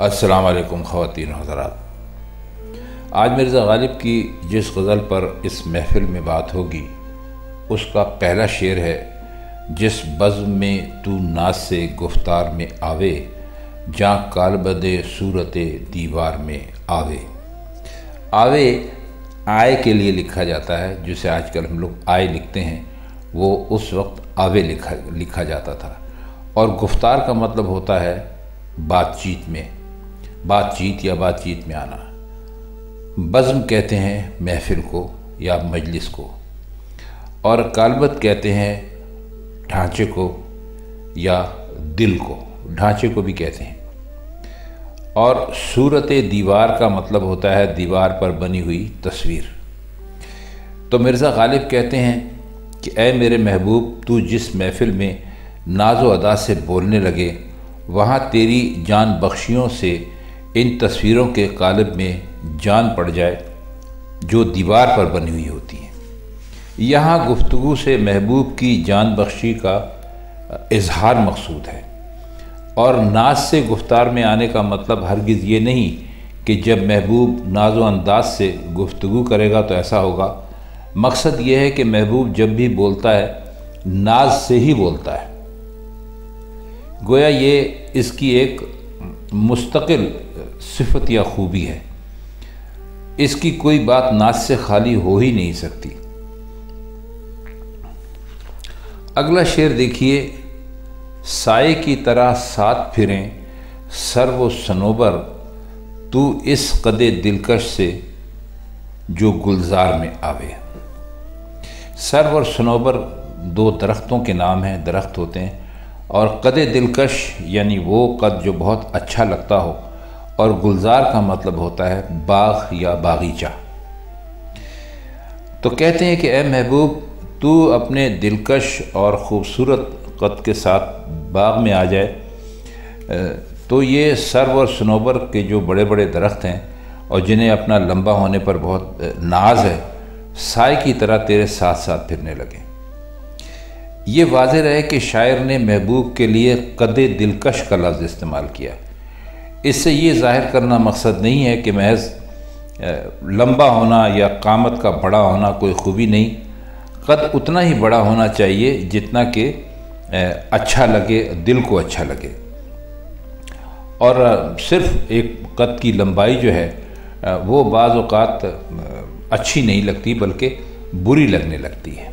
السلام علیکم خواتین و حضرات۔ آج مرزا غالب کی جس غزل پر اس محفل میں بات ہوگی اس کا پہلا شعر ہے، جس بزم میں تو ناز سے گفتار میں آوے، جاں کالبد صورت دیوار میں آوے۔ آوے آئے کے لیے لکھا جاتا ہے، جسے آج کل ہم لوگ آئے لکھتے ہیں، وہ اس وقت آوے لکھا جاتا تھا، اور گفتار کا مطلب ہوتا ہے بات چیت یا بات چیت میں آنا۔ بزم کہتے ہیں محفل کو یا مجلس کو، اور کالبد کہتے ہیں ڈھانچے کو یا دل کو، ڈھانچے کو بھی کہتے ہیں۔ اور صورت دیوار کا مطلب ہوتا ہے دیوار پر بنی ہوئی تصویر۔ تو مرزا غالب کہتے ہیں کہ اے میرے محبوب، تو جس محفل میں ناز و ادا سے بولنے لگے، وہاں تیری جان بخشیوں سے ان تصویروں کے قالب میں جان پڑ جائے جو دیوار پر بنی ہوئی ہوتی ہیں۔ یہاں گفتگو سے محبوب کی جان بخشی کا اظہار مقصود ہے، اور ناز سے گفتار میں آنے کا مطلب ہرگز یہ نہیں کہ جب محبوب ناز و انداز سے گفتگو کرے گا تو ایسا ہوگا۔ مقصد یہ ہے کہ محبوب جب بھی بولتا ہے ناز سے ہی بولتا ہے، گویا یہ اس کی ایک مستقل صفت یا خوبی ہے، اس کی کوئی بات ناز سے خالی ہو ہی نہیں سکتی۔ اگلا شعر دیکھیے، سائے کی طرح ساتھ پھریں سرو و صنوبر، تو اس قد دلکش سے جو گلزار میں آوے۔ سرو اور صنوبر دو درختوں کے نام ہیں، درخت ہوتے ہیں، اور قد دلکش یعنی وہ قد جو بہت اچھا لگتا ہو، اور گلزار کا مطلب ہوتا ہے باغ یا باغیچہ۔ تو کہتے ہیں کہ اے محبوب، تو اپنے دلکش اور خوبصورت قد کے ساتھ باغ میں آ جائے۔ تو یہ سرو اور صنوبر کے جو بڑے بڑے درخت ہیں اور جنہیں اپنا لمبا ہونے پر بہت ناز ہے، سائے کی طرح تیرے ساتھ ساتھ پھرنے لگے۔ یہ واضح رہے کہ شاعر نے محبوب کے لیے قد دلکش کا لفظ استعمال کیا۔ اس سے یہ ظاہر کرنا مقصد نہیں ہے کہ محض لمبا ہونا یا قامت کا بڑا ہونا کوئی خوبی نہیں، قد اتنا ہی بڑا ہونا چاہیے جتنا کہ اچھا لگے، دل کو اچھا لگے۔ اور صرف ایک قد کی لمبائی جو ہے وہ بعض اوقات اچھی نہیں لگتی بلکہ بری لگنے لگتی ہے۔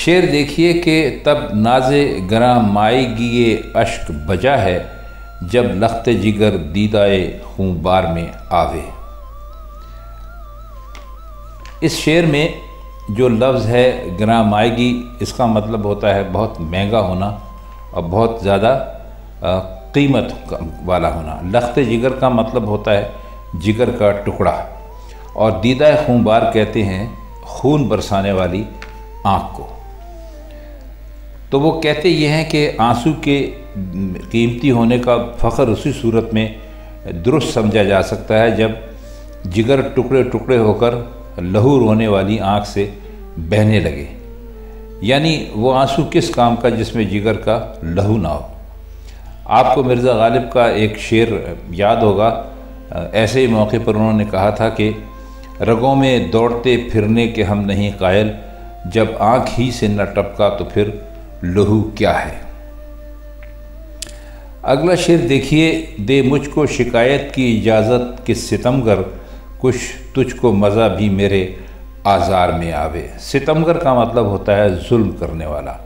شعر دیکھیے کہ تب ناز گراں مائے گی اشک بجا ہے، جب لخت جگر دیدائے خون بار میں آوے۔ اس شعر میں جو لفظ ہے گراں مائیگی، اس کا مطلب ہوتا ہے بہت مہنگا ہونا اور بہت زیادہ قیمت والا ہونا۔ لخت جگر کا مطلب ہوتا ہے جگر کا ٹکڑا، اور دیدہ خون بار کہتے ہیں خون برسانے والی آنکھ کو۔ تو وہ کہتے یہ ہیں کہ آنسو کے قیمتی ہونے کا فخر اسی صورت میں درست سمجھا جا سکتا ہے جب جگر ٹکڑے ٹکڑے ہو کر لہو رونے والی آنکھ سے بہنے لگے، یعنی وہ آنسو کس کام کا جس میں جگر کا لہو نہ ہو۔ آپ کو مرزا غالب کا ایک شعر یاد ہوگا، ایسے ہی موقع پر انہوں نے کہا تھا کہ رگوں میں دوڑتے پھرنے کے ہم نہیں قائل، جب آنکھ ہی سے نہ ٹپکا تو پھر لہو کیا ہے۔ اگلا شعر دیکھیے، دے مجھ کو شکایت کی اجازت کہ ستمگر، کچھ تجھ کو مزہ بھی میرے آزار میں آوے۔ ستمگر کا مطلب ہوتا ہے ظلم کرنے والا،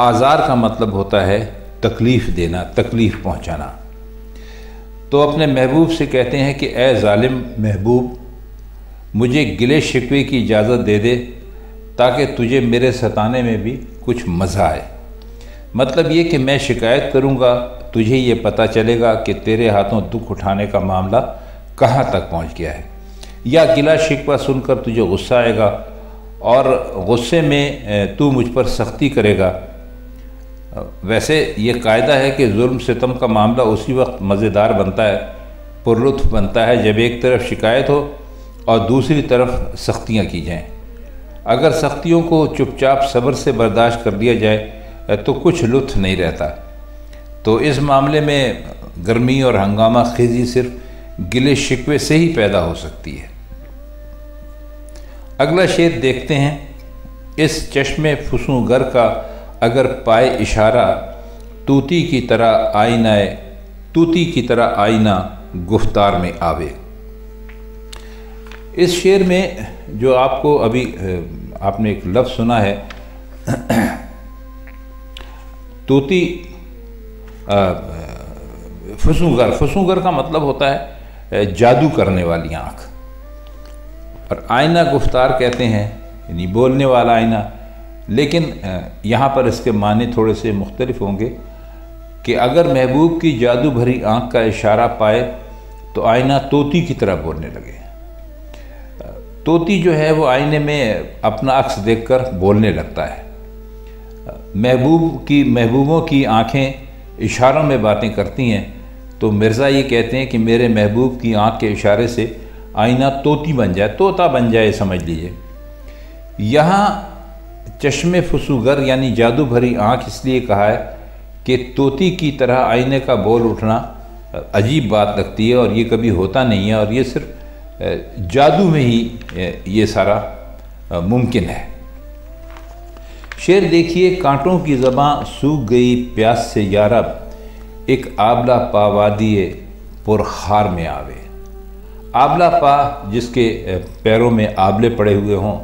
آزار کا مطلب ہوتا ہے تکلیف دینا، تکلیف پہنچانا۔ تو اپنے محبوب سے کہتے ہیں کہ اے ظالم محبوب، مجھے گلے شکوے کی اجازت دے دے تاکہ تجھے میرے ستانے میں بھی کچھ مزہ آئے۔ مطلب یہ کہ میں شکایت کروں گا، تجھے یہ پتہ چلے گا کہ تیرے ہاتھوں دکھ اٹھانے کا معاملہ کہاں تک پہنچ گیا ہے، یا گلہ شکوہ سن کر تجھے غصہ آئے گا اور غصے میں تو مجھ پر سختی کرے گا۔ ویسے یہ قاعدہ ہے کہ ظلم ستم کا معاملہ اسی وقت مزیدار بنتا ہے، پرلطف بنتا ہے، جب ایک طرف شکایت ہو اور دوسری طرف سختیاں کی جائیں۔ اگر سختیوں کو چپ چاپ صبر سے برداشت کر لیا جائے تو کچھ لطف نہیں رہتا۔ تو اس معاملے میں گرمی اور ہنگامہ خیزی صرف گلے شکوے سے ہی پیدا ہو سکتی ہے۔ اگلا شعر دیکھتے ہیں۔ اس چشم فسوں گر کا اگر پائے اشارہ، طوطی کی طرح آئینہ گفتار میں آوے۔ اس شعر میں جو آپ کو ابھی آپ نے ایک لفظ سنا ہے طوطی فسونگر کا مطلب ہوتا ہے جادو کرنے والی آنکھ، اور آئینہ گفتار کہتے ہیں یعنی بولنے والا آئینہ، لیکن یہاں پر اس کے معنی تھوڑے سے مختلف ہوں گے کہ اگر محبوب کی جادو بھری آنکھ کا اشارہ پائے تو آئینہ طوطی کی طرح بولنے لگے۔ طوطی جو ہے وہ آئینے میں اپنا عکس دیکھ کر بولنے لگتا ہے۔ محبوبوں کی آنکھیں اشاروں میں باتیں کرتی ہیں، تو مرزا یہ کہتے ہیں کہ میرے محبوب کی آنکھ کے اشارے سے آئینہ طوطی بن جائے، طوطا بن جائے سمجھ لیجئے۔ یہاں چشم فسوگر یعنی جادو بھری آنکھ اس لیے کہا ہے کہ طوطی کی طرح آئینے کا بول اٹھنا عجیب بات لگتی ہے، اور یہ کبھی ہوتا نہیں ہے، اور یہ صرف جادو میں ہی یہ سارا ممکن ہے۔ شعر دیکھیے۔ کانٹوں کی زباں سوکھ گئی پیاس سے یارب، ایک آبلہ پا وادی پرخار میں آوے۔ آبلہ پا جس کے پیروں میں آبلے پڑے ہوئے ہوں،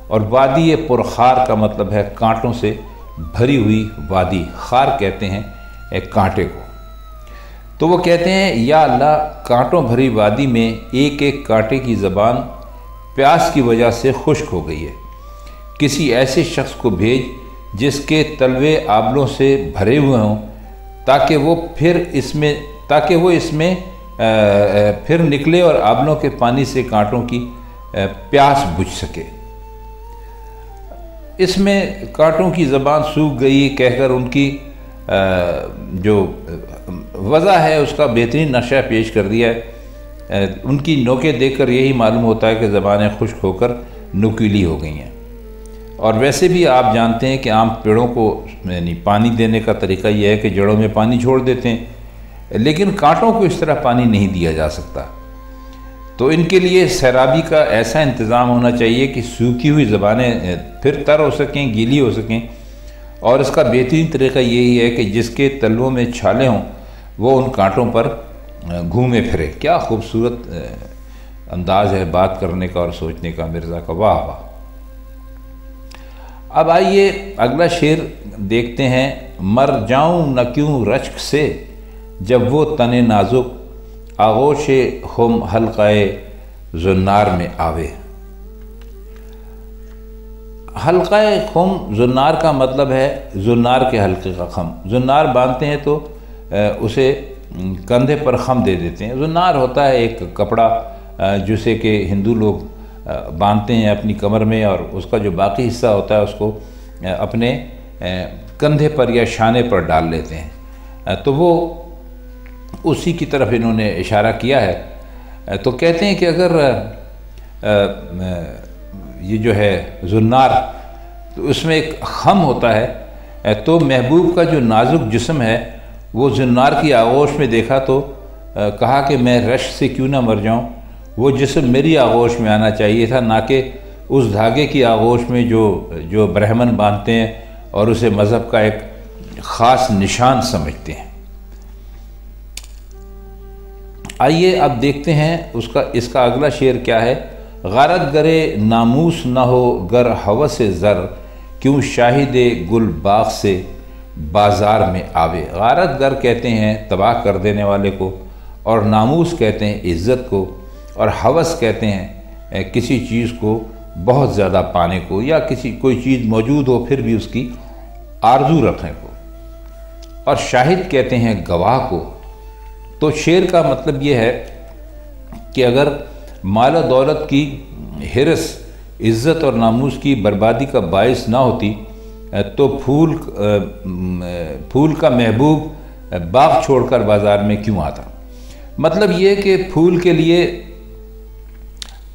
اور وادی پرخار کا مطلب ہے کانٹوں سے بھری ہوئی وادی، خار کہتے ہیں ایک کانٹے کو۔ تو وہ کہتے ہیں یا اللہ کانٹوں بھری وادی میں ایک ایک کانٹے کی زبان پیاس کی وجہ سے خشک ہو گئی ہے، کسی ایسے شخص کو بھیج جس کے تلوے آبلوں سے بھرے ہوئے ہوں تاکہ وہ اس میں پھر نکلے اور آبلوں کے پانی سے کانٹوں کی پیاس بجھ سکے۔ اس میں کانٹوں کی زبان سوکھ گئی کہہ کر ان کی جو وضع ہے اس کا بہترین نقشہ پیش کر دیا ہے۔ ان کی نوکیں دیکھ کر یہی معلوم ہوتا ہے کہ زبانیں خشک ہو کر نکیلی ہو گئی ہیں۔ اور ویسے بھی آپ جانتے ہیں کہ عام پیڑوں کو یعنی پانی دینے کا طریقہ یہ ہے کہ جڑوں میں پانی چھوڑ دیتے ہیں، لیکن کانٹوں کو اس طرح پانی نہیں دیا جا سکتا۔ تو ان کے لیے سیرابی کا ایسا انتظام ہونا چاہیے کہ سوکھی ہوئی زبانیں پھر تر ہو سکیں، گیلی ہو سکیں، اور اس کا بہترین طریقہ یہی ہے کہ جس کے تلووں میں چھالے ہوں وہ ان کانٹوں پر گھومے پھرے۔ کیا خوبصورت انداز ہے بات کرنے کا اور سوچنے کا مرزا کا، واہ واہ۔ اب آئیے اگلا شعر دیکھتے ہیں۔ مر جاؤں نہ کیوں رشک سے جب وہ تن نازک، آغوش خم حلقہ زنار میں آوے۔ حلقہ خم زنار کا مطلب ہے زنار کے حلقے کا خم۔ زنار باندھتے ہیں تو اسے کندھے پر خم دے دیتے ہیں۔ زنار ہوتا ہے ایک کپڑا جسے کہ ہندو لوگ باندھتے ہیں اپنی کمر میں، اور اس کا جو باقی حصہ ہوتا ہے اس کو اپنے کندھے پر یا شانے پر ڈال لیتے ہیں۔ تو وہ اسی کی طرف انہوں نے اشارہ کیا ہے۔ تو کہتے ہیں کہ اگر یہ جو ہے زنار تو اس میں ایک خم ہوتا ہے، تو محبوب کا جو نازک جسم ہے وہ زنار کی آغوش میں دیکھا تو کہا کہ میں رشک سے کیوں نہ مر جاؤں، وہ جسم میری آغوش میں آنا چاہیے تھا، نہ کہ اس دھاگے کی آغوش میں جو برہمن باندھتے ہیں اور اسے مذہب کا ایک خاص نشان سمجھتے ہیں۔ آئیے اب دیکھتے ہیں اس کا اگلا شعر کیا ہے۔ غارت گرے ناموس نہ ہو گر ہوس زر، کیوں شاہد گل باغ سے بازار میں آوے۔ غارت گر کہتے ہیں تباہ کر دینے والے کو، اور ناموس کہتے ہیں عزت کو، اور ہوس کہتے ہیں کسی چیز کو بہت زیادہ پانے کو، یا کوئی چیز موجود ہو پھر بھی اس کی آرزو رکھنے کو، اور شاہد کہتے ہیں گواہ کو۔ تو شعر کا مطلب یہ ہے کہ اگر مال و دولت کی ہرس عزت اور ناموس کی بربادی کا باعث نہ ہوتی تو پھول کا محبوب باغ چھوڑ کر بازار میں کیوں آتا۔ مطلب یہ کہ پھول کے لیے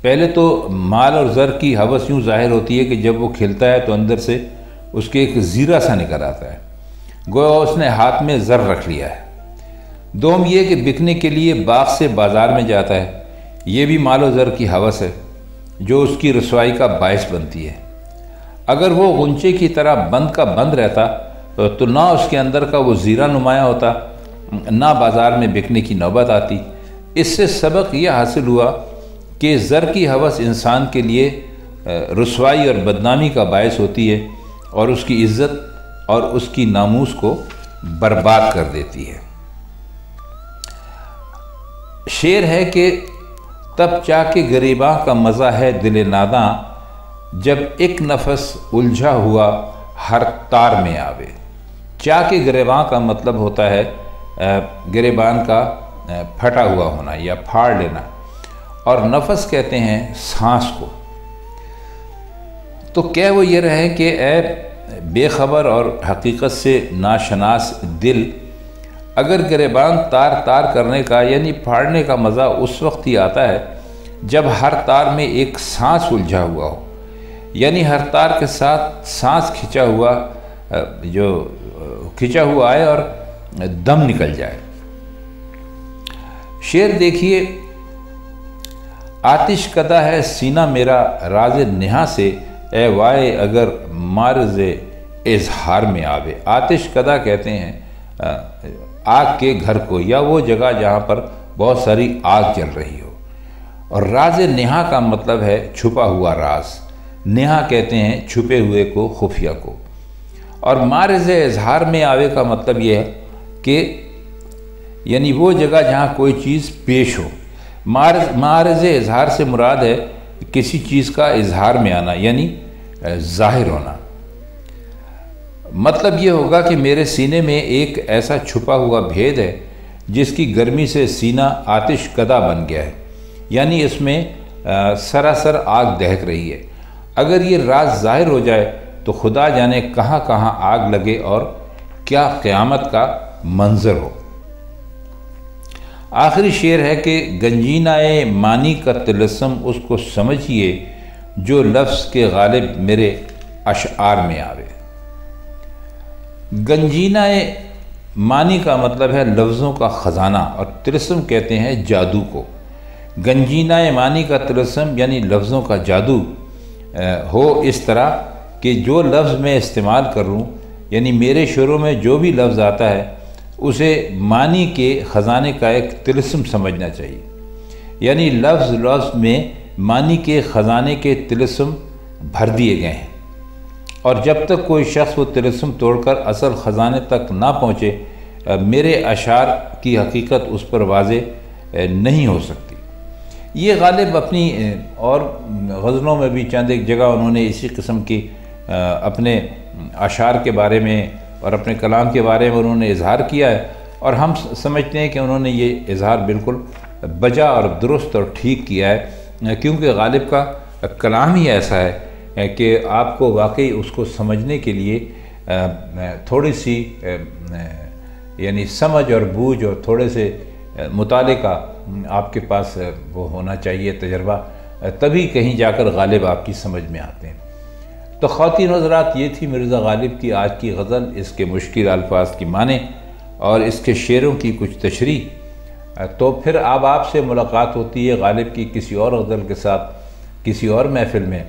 پہلے تو مال اور زر کی ہوس یوں ظاہر ہوتی ہے کہ جب وہ کھلتا ہے تو اندر سے اس کے ایک زیرہ سا نکل آتا ہے، گویا اس نے ہاتھ میں زر رکھ لیا ہے۔ دوم یہ کہ بکنے کے لیے باغ سے بازار میں جاتا ہے، یہ بھی مال و زر کی ہوس ہے جو اس کی رسوائی کا باعث بنتی ہے۔ اگر وہ غنچے کی طرح بند کا بند رہتا تو نہ اس کے اندر کا وہ زیرہ نمایاں ہوتا، نہ بازار میں بکنے کی نوبت آتی۔ اس سے سبق یہ حاصل ہوا کہ زر کی ہوس انسان کے لیے رسوائی اور بدنامی کا باعث ہوتی ہے اور اس کی عزت اور اس کی ناموس کو برباد کر دیتی ہے۔ شعر ہے کہ تب چا کے گریباں کا مزہ ہے دل ناداں، جب ایک نفس الجھا ہوا ہر تار میں آوے۔ چا کے گریباں کا مطلب ہوتا ہے گریبان کا پھٹا ہوا ہونا یا پھاڑ لینا، اور نفس کہتے ہیں سانس کو۔ تو کہہ وہ یہ رہے کہ اے بے خبر اور حقیقت سے ناشناس دل، اگر گریبان تار تار کرنے کا یعنی پھاڑنے کا مزہ اس وقت ہی آتا ہے جب ہر تار میں ایک سانس الجھا ہوا ہو، یعنی ہر تار کے ساتھ سانس کھچا ہوا آئے اور دم نکل جائے۔ شعر دیکھیے، آتش کدہ ہے سینہ میرا راز نہا سے، اے وائے اگر مارز اظہار میں آوے۔ آتش کدہ کہتے ہیں آگ کے گھر کو یا وہ جگہ جہاں پر بہت ساری آگ جل رہی ہو، اور راز نہا کا مطلب ہے چھپا ہوا راز۔ نہا کہتے ہیں چھپے ہوئے کو، خفیہ کو۔ اور مارز اظہار میں آوے کا مطلب یہ ہے کہ یعنی وہ جگہ جہاں کوئی چیز پیش ہو۔ مارز اظہار سے مراد ہے کسی چیز کا اظہار میں آنا یعنی ظاہر ہونا۔ مطلب یہ ہوگا کہ میرے سینے میں ایک ایسا چھپا ہوا بھید ہے جس کی گرمی سے سینہ آتش کدہ بن گیا ہے، یعنی اس میں سراسر آگ دہک رہی ہے۔ اگر یہ راز ظاہر ہو جائے تو خدا جانے کہاں کہاں آگ لگے اور کیا قیامت کا منظر ہو۔ آخری شعر ہے کہ گنجینہ معنی کا طلسم اس کو سمجھیے جو لفظ کے غالب میرے اشعار میں آوے۔ گنجینہ معنی کا مطلب ہے لفظوں کا خزانہ، اور طلسم کہتے ہیں جادو کو۔ گنجینہ معنی کا طلسم یعنی لفظوں کا جادو ہو اس طرح کہ جو لفظ میں استعمال کروں، یعنی میرے شعروں میں جو بھی لفظ آتا ہے اسے معنی کے خزانے کا ایک طلسم سمجھنا چاہیے، یعنی لفظ میں معنی کے خزانے کے طلسم بھر دیے گئے ہیں، اور جب تک کوئی شخص وہ طلسم توڑ کر اصل خزانے تک نہ پہنچے میرے اشعار کی حقیقت اس پر واضح نہیں ہو سکتی۔ یہ غالب اپنی اور غزلوں میں بھی چند ایک جگہ انہوں نے اسی قسم کی اپنے اشعار کے بارے میں اور اپنے کلام کے بارے میں انہوں نے اظہار کیا ہے، اور ہم سمجھتے ہیں کہ انہوں نے یہ اظہار بالکل بجا اور درست اور ٹھیک کیا ہے، کیونکہ غالب کا کلام ہی ایسا ہے کہ آپ کو واقعی اس کو سمجھنے کے لیے تھوڑی سی یعنی سمجھ اور بوجھ اور تھوڑے سے مطالعے کا آپ کے پاس وہ ہونا چاہیے تجربہ، تبھی کہیں جا کر غالب آپ کی سمجھ میں آتے ہیں۔ تو خواتین حضرات، یہ تھی مرزا غالب کی آج کی غزل، اس کے مشکل الفاظ کی معنی اور اس کے شعروں کی کچھ تشریح۔ تو پھر اب آپ سے ملاقات ہوتی ہے غالب کی کسی اور غزل کے ساتھ کسی اور محفل میں،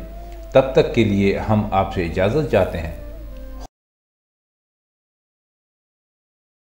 تب تک کے لیے ہم آپ سے اجازت چاہتے ہیں۔